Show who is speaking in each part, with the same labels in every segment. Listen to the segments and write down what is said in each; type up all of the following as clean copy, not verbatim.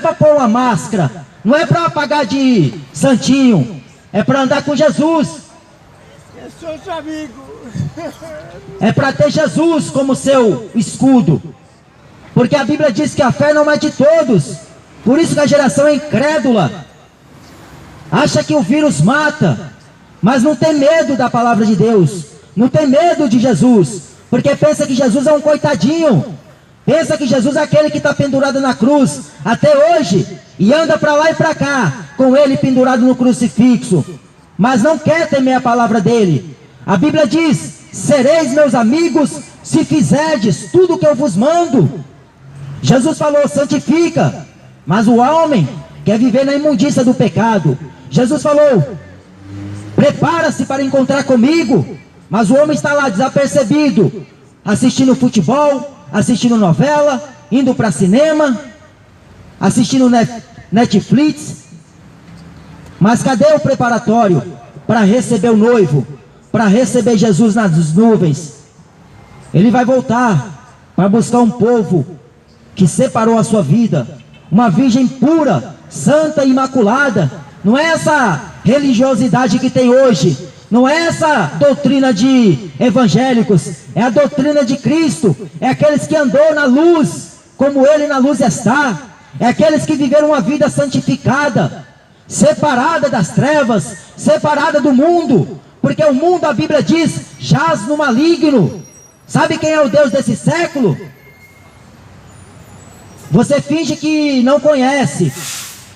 Speaker 1: para pôr uma máscara, não é para pagar de santinho, é para andar com Jesus.
Speaker 2: Eu sou seu amigo.
Speaker 1: É para ter Jesus como seu escudo. Porque a Bíblia diz que a fé não é de todos. Por isso que a geração é incrédula. Acha que o vírus mata, mas não tem medo da palavra de Deus. Não tem medo de Jesus. Porque pensa que Jesus é um coitadinho. Pensa que Jesus é aquele que está pendurado na cruz até hoje e anda para lá e para cá, com ele pendurado no crucifixo. Mas não quer temer a palavra dele. A Bíblia diz: sereis meus amigos se fizerdes tudo o que eu vos mando. Jesus falou: santifica. Mas o homem quer viver na imundícia do pecado. Jesus falou: prepara-se para encontrar comigo. Mas o homem está lá desapercebido, assistindo futebol, assistindo novela, indo para cinema, assistindo Netflix. Mas cadê o preparatório para receber o noivo, para receber Jesus nas nuvens? Ele vai voltar para buscar um povo que separou a sua vida, uma virgem pura, santa e imaculada. Não é essa religiosidade que tem hoje, não é essa doutrina de evangélicos, é a doutrina de Cristo. É aqueles que andou na luz, como ele na luz está. É aqueles que viveram uma vida santificada, separada das trevas, separada do mundo. Porque o mundo, a Bíblia diz, jaz no maligno. Sabe quem é o Deus desse século? Você finge que não conhece,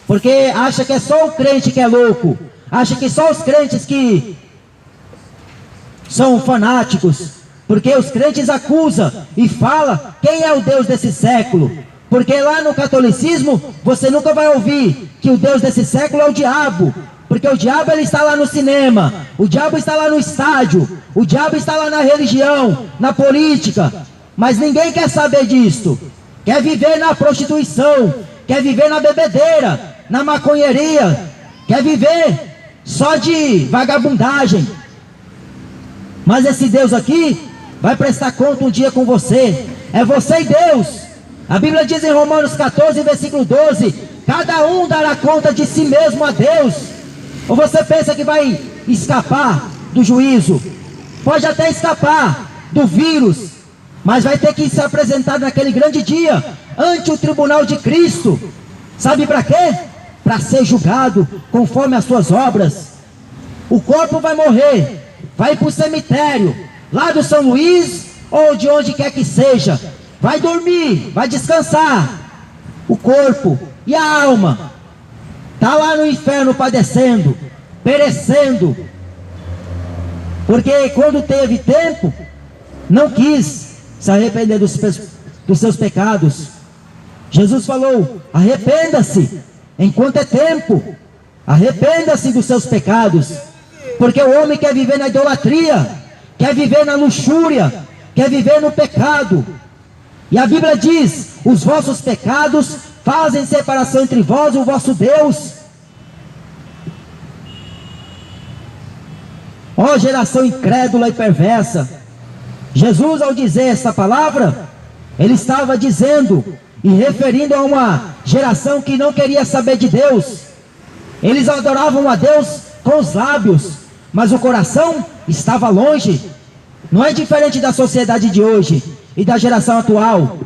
Speaker 1: porque acha que é só o crente que é louco. Acha que só os crentes que são fanáticos, porque os crentes acusam e falam quem é o Deus desse século. Porque lá no catolicismo você nunca vai ouvir que o Deus desse século é o diabo, porque o diabo ele está lá no cinema, o diabo está lá no estádio, o diabo está lá na religião, na política. Mas ninguém quer saber disso. Quer viver na prostituição, quer viver na bebedeira, na maconheria, quer viver só de vagabundagem. Mas esse Deus aqui vai prestar conta um dia com você. É você e Deus. A Bíblia diz em Romanos 14, versículo 12: cada um dará conta de si mesmo a Deus. Ou você pensa que vai escapar do juízo? Pode até escapar do vírus, mas vai ter que se apresentar naquele grande dia ante o tribunal de Cristo. Sabe para quê? Para ser julgado conforme as suas obras. O corpo vai morrer, vai para o cemitério, lá do São Luís, ou de onde quer que seja. Vai dormir, vai descansar. O corpo e a alma está lá no inferno padecendo, perecendo. Porque quando teve tempo, não quis se arrepender dos seus pecados. Jesus falou: arrependa-se enquanto é tempo. Arrependa-se dos seus pecados. Porque o homem quer viver na idolatria, quer viver na luxúria, quer viver no pecado. E a Bíblia diz: os vossos pecados fazem separação entre vós e o vosso Deus. Ó geração incrédula e perversa. Jesus, ao dizer essa palavra, ele estava dizendo e referindo a uma geração que não queria saber de Deus. Eles adoravam a Deus com os lábios, mas o coração estava longe. Não é diferente da sociedade de hoje e da geração atual.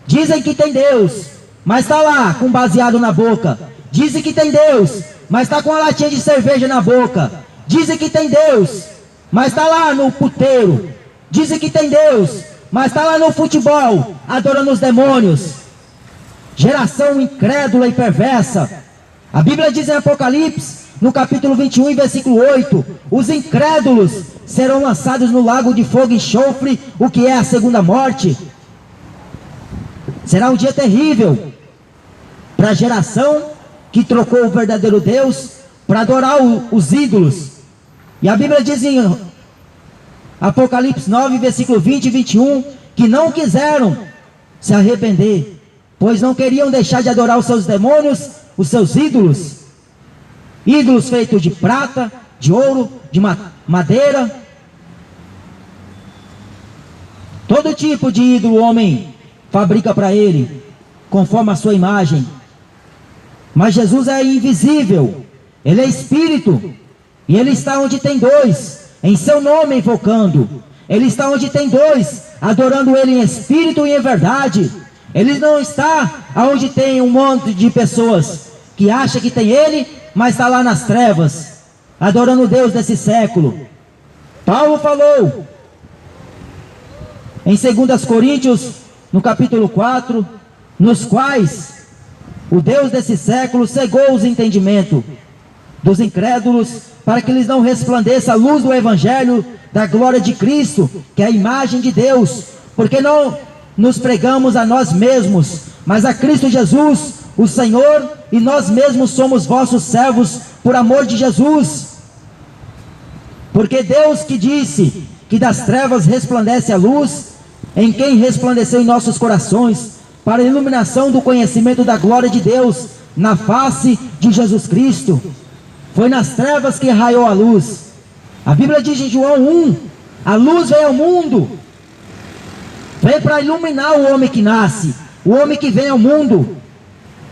Speaker 1: Dizem que tem Deus, mas está lá com baseado na boca. Dizem que tem Deus, mas está com uma latinha de cerveja na boca. Dizem que tem Deus, mas está lá no puteiro. Dizem que tem Deus, mas está lá no futebol, adorando os demônios. Geração incrédula e perversa. A Bíblia diz em Apocalipse, no capítulo 21, versículo 8: os incrédulos serão lançados no lago de fogo e enxofre, o que é a segunda morte. Será um dia terrível para a geração que trocou o verdadeiro Deus para adorar os ídolos. E a Bíblia diz em Apocalipse 9, versículo 20 e 21, que não quiseram se arrepender, pois não queriam deixar de adorar os seus demônios, os seus ídolos. Ídolos feitos de prata, de ouro, de madeira. Todo tipo de ídolo o homem fabrica para ele, conforme a sua imagem. Mas Jesus é invisível, Ele é Espírito, e Ele está onde tem dois, em seu nome invocando. Ele está onde tem dois, adorando Ele em Espírito e em verdade. Ele não está onde tem um monte de pessoas que acha que tem Ele, mas está lá nas trevas, adorando o Deus desse século. Paulo falou em 2 Coríntios, no capítulo 4, nos quais o Deus desse século cegou os entendimentos dos incrédulos, para que lhes não resplandeça a luz do Evangelho da glória de Cristo, que é a imagem de Deus. Porque não nos pregamos a nós mesmos, mas a Cristo Jesus, o Senhor, e nós mesmos somos vossos servos por amor de Jesus. Porque Deus que disse que das trevas resplandece a luz, em quem resplandeceu em nossos corações, para a iluminação do conhecimento da glória de Deus, na face de Jesus Cristo. Foi nas trevas que raiou a luz. A Bíblia diz em João 1, a luz veio ao mundo, veio para iluminar o homem que nasce, o homem que vem ao mundo.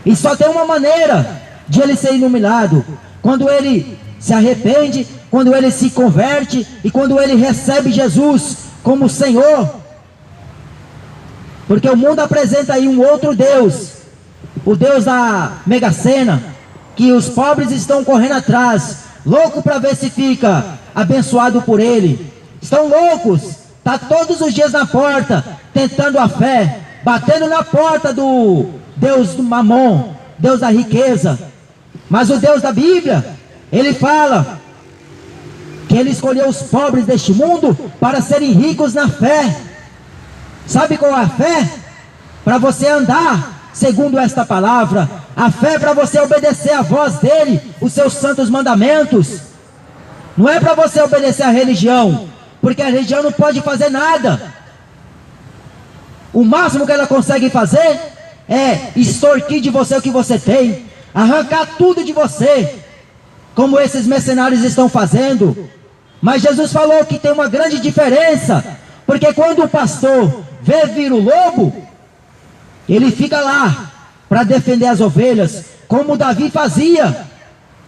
Speaker 1: E só tem uma maneira de ele ser iluminado, quando ele se arrepende, quando ele se converte e quando ele recebe Jesus como Senhor. Porque o mundo apresenta aí um outro Deus, o Deus da Mega Sena, que os pobres estão correndo atrás, louco para ver se fica abençoado por ele. Estão loucos, está todos os dias na porta, tentando a fé, batendo na porta do Deus do Mamon, Deus da riqueza. Mas o Deus da Bíblia, Ele fala que Ele escolheu os pobres deste mundo para serem ricos na fé. Sabe qual é a fé? Para você andar segundo esta palavra. A fé é para você obedecer a voz dele, os seus santos mandamentos. Não é para você obedecer a religião, porque a religião não pode fazer nada. O máximo que ela consegue fazer é extorquir de você o que você tem, arrancar tudo de você, como esses mercenários estão fazendo. Mas Jesus falou que tem uma grande diferença, porque quando o pastor vê vir o lobo, ele fica lá para defender as ovelhas, como Davi fazia,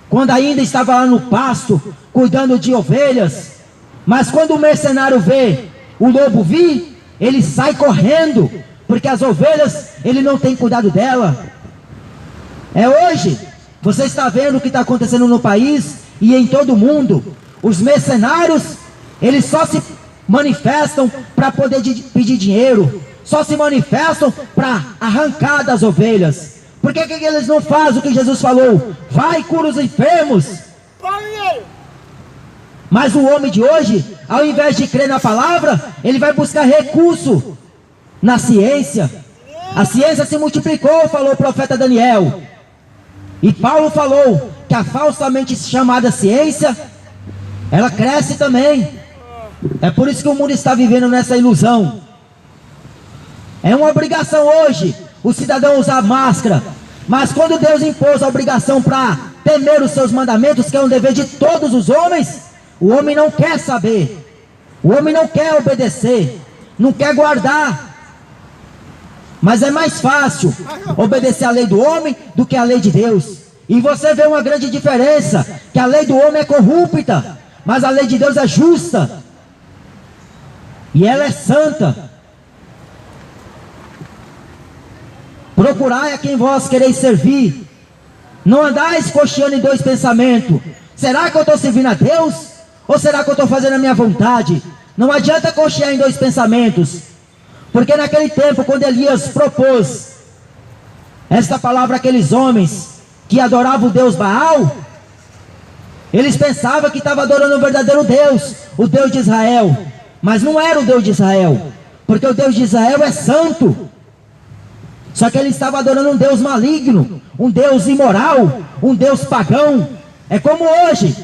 Speaker 1: quando ainda estava lá no pasto, cuidando de ovelhas. Mas quando o mercenário vê o lobo vir, ele sai correndo, porque as ovelhas, ele não tem cuidado dela. É hoje, você está vendo o que está acontecendo no país e em todo o mundo. Os mercenários, eles só se manifestam para poder pedir dinheiro, só se manifestam para arrancar das ovelhas. Por que eles não fazem o que Jesus falou? Vai, cura os enfermos. Mas o homem de hoje, ao invés de crer na palavra, ele vai buscar recurso na ciência. A ciência se multiplicou, falou o profeta Daniel. E Paulo falou que a falsamente chamada ciência, ela cresce também. É por isso que o mundo está vivendo nessa ilusão. É uma obrigação hoje o cidadão usar máscara. Mas quando Deus impôs a obrigação para temer os seus mandamentos, que é um dever de todos os homens, o homem não quer saber. O homem não quer obedecer, não quer guardar. Mas é mais fácil obedecer a lei do homem do que a lei de Deus. E você vê uma grande diferença, que a lei do homem é corrupta, mas a lei de Deus é justa. E ela é santa. Procurai a quem vós quereis servir. Não andais cocheando em dois pensamentos. Será que eu estou servindo a Deus? Ou será que eu estou fazendo a minha vontade? Não adianta cochear em dois pensamentos. Porque naquele tempo, quando Elias propôs esta palavra àqueles homens que adoravam o Deus Baal, eles pensavam que estavam adorando o verdadeiro Deus, o Deus de Israel. Mas não era o Deus de Israel, porque o Deus de Israel é santo. Só que ele estava adorando um Deus maligno, um Deus imoral, um Deus pagão. É como hoje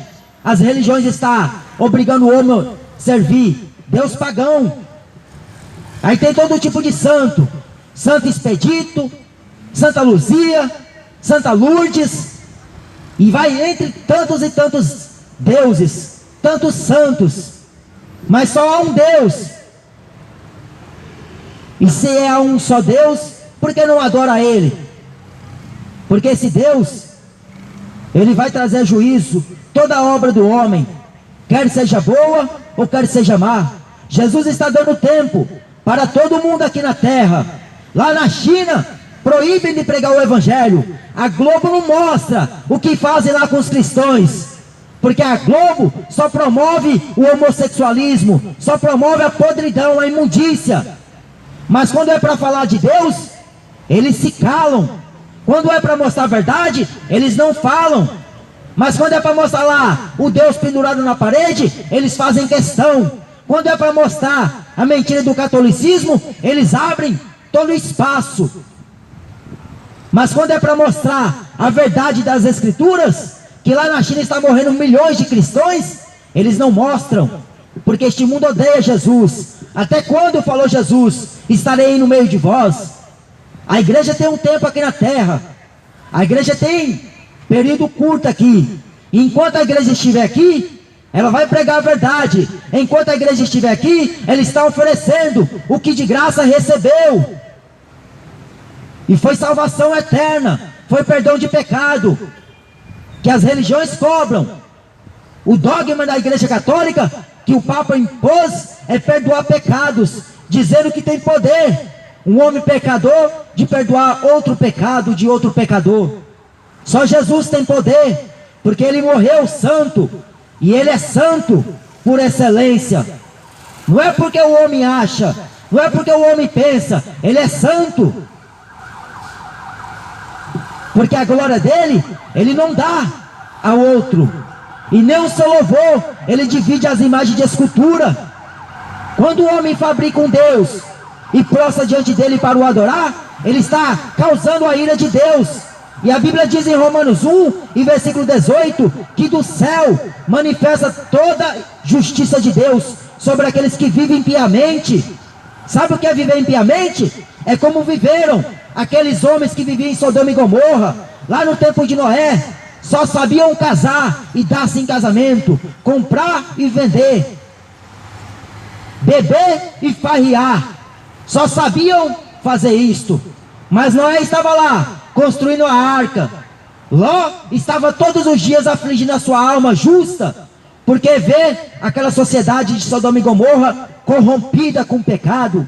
Speaker 1: as religiões estão obrigando o homem a servir Deus pagão. Aí tem todo tipo de santo: Santo Expedito, Santa Luzia, Santa Lourdes, e vai entre tantos e tantos deuses, tantos santos. Mas só há um Deus. E se é um só Deus, por que não adora a Ele? Porque esse Deus, Ele vai trazer juízo toda a obra do homem, quer seja boa ou quer seja má. Jesus está dando tempo para todo mundo aqui na terra. Lá na China, proíbem de pregar o Evangelho. A Globo não mostra o que fazem lá com os cristãos, porque a Globo só promove o homossexualismo, só promove a podridão, a imundícia. Mas quando é para falar de Deus, eles se calam. Quando é para mostrar a verdade, eles não falam. Mas quando é para mostrar lá o Deus pendurado na parede, eles fazem questão. Quando é para mostrar a mentira do catolicismo, eles abrem todo o espaço. Mas quando é para mostrar a verdade das Escrituras, que lá na China está morrendo milhões de cristãos, eles não mostram, porque este mundo odeia Jesus. Até quando, falou Jesus, estarei no meio de vós? A igreja tem um tempo aqui na terra, a igreja tem período curto aqui. E enquanto a igreja estiver aqui, ela vai pregar a verdade. Enquanto a igreja estiver aqui, ela está oferecendo o que de graça recebeu. E foi salvação eterna, foi perdão de pecado, que as religiões cobram. O dogma da igreja católica, que o Papa impôs, é perdoar pecados, dizendo que tem poder, um homem pecador, de perdoar outro pecado de outro pecador. Só Jesus tem poder, porque Ele morreu santo, e Ele é santo por excelência. Não é porque o homem acha, não é porque o homem pensa, Ele é santo. Porque a glória dele, Ele não dá a outro. E nem o seu louvor, Ele divide as imagens de escultura. Quando o homem fabrica um Deus e prostra diante dele para o adorar, ele está causando a ira de Deus. E a Bíblia diz em Romanos 1, em versículo 18, que do céu manifesta toda a justiça de Deus sobre aqueles que vivem piamente. Sabe o que é viver impiamente? É como viveram aqueles homens que viviam em Sodoma e Gomorra, lá no tempo de Noé. Só sabiam casar e dar-se em casamento, comprar e vender, beber e farrear. Só sabiam fazer isto. Mas Noé estava lá, construindo a arca. Ló estava todos os dias afligindo a sua alma justa, porque vê aquela sociedade de Sodoma e Gomorra corrompida com pecado,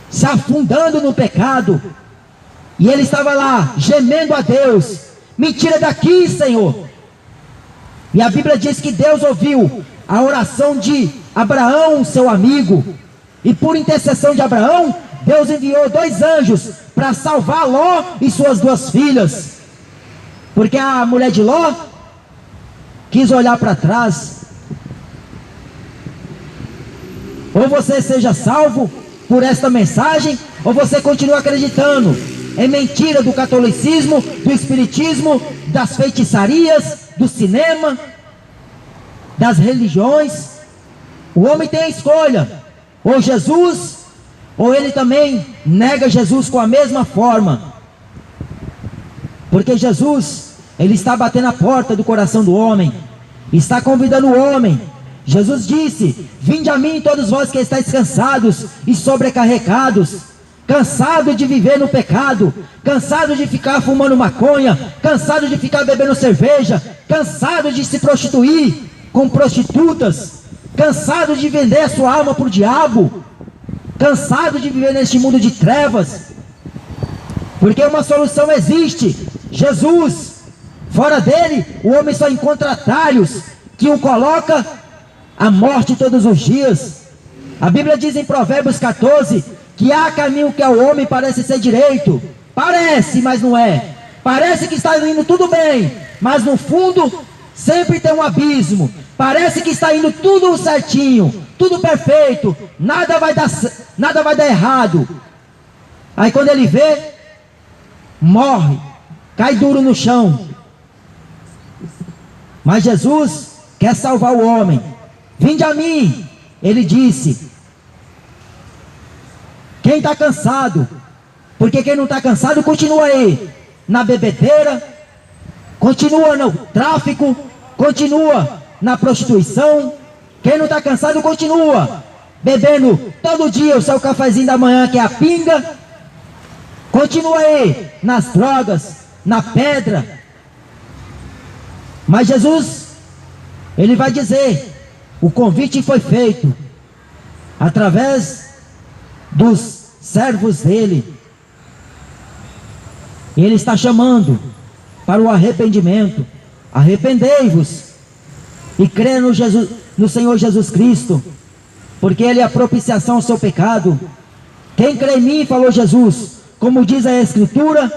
Speaker 1: se afundando no pecado. E ele estava lá, gemendo a Deus: me tira daqui, Senhor. E a Bíblia diz que Deus ouviu a oração de Abraão, seu amigo. E por intercessão de Abraão, Deus enviou 2 anjos para salvar Ló e suas 2 filhas. Porque a mulher de Ló quis olhar para trás. Ou você seja salvo por esta mensagem, ou você continua acreditando em mentira do catolicismo, do espiritismo, das feitiçarias, do cinema, das religiões. O homem tem a escolha: ou Jesus, ou ele também nega Jesus com a mesma forma. Porque Jesus, Ele está batendo a porta do coração do homem, está convidando o homem. Jesus disse: vinde a mim todos vós que estáis cansados e sobrecarregados, cansado de viver no pecado, cansado de ficar fumando maconha, cansado de ficar bebendo cerveja, cansado de se prostituir com prostitutas, cansado de vender a sua alma para o diabo, cansado de viver neste mundo de trevas. Porque uma solução existe: Jesus. Fora dele, o homem só encontra atalhos que o coloca à morte todos os dias. A Bíblia diz em Provérbios 14 que há caminho que ao homem parece ser direito. Parece, mas não é. Parece que está indo tudo bem, mas no fundo sempre tem um abismo. Parece que está indo tudo certinho, tudo perfeito, nada vai dar errado. Aí quando ele vê, morre, cai duro no chão. Mas Jesus quer salvar o homem. Vinde a mim, ele disse. Quem está cansado? Porque quem não está cansado continua aí na bebedeira, continua no tráfico, continua na prostituição. Quem não está cansado continua bebendo todo dia o seu cafezinho da manhã, que é a pinga, continua aí nas drogas, na pedra. Mas Jesus, ele vai dizer, o convite foi feito através dos servos dele. Ele está chamando para o arrependimento. Arrependei-vos e crê no Senhor Jesus Cristo, porque Ele é a propiciação ao seu pecado. Quem crê em mim, falou Jesus, como diz a Escritura,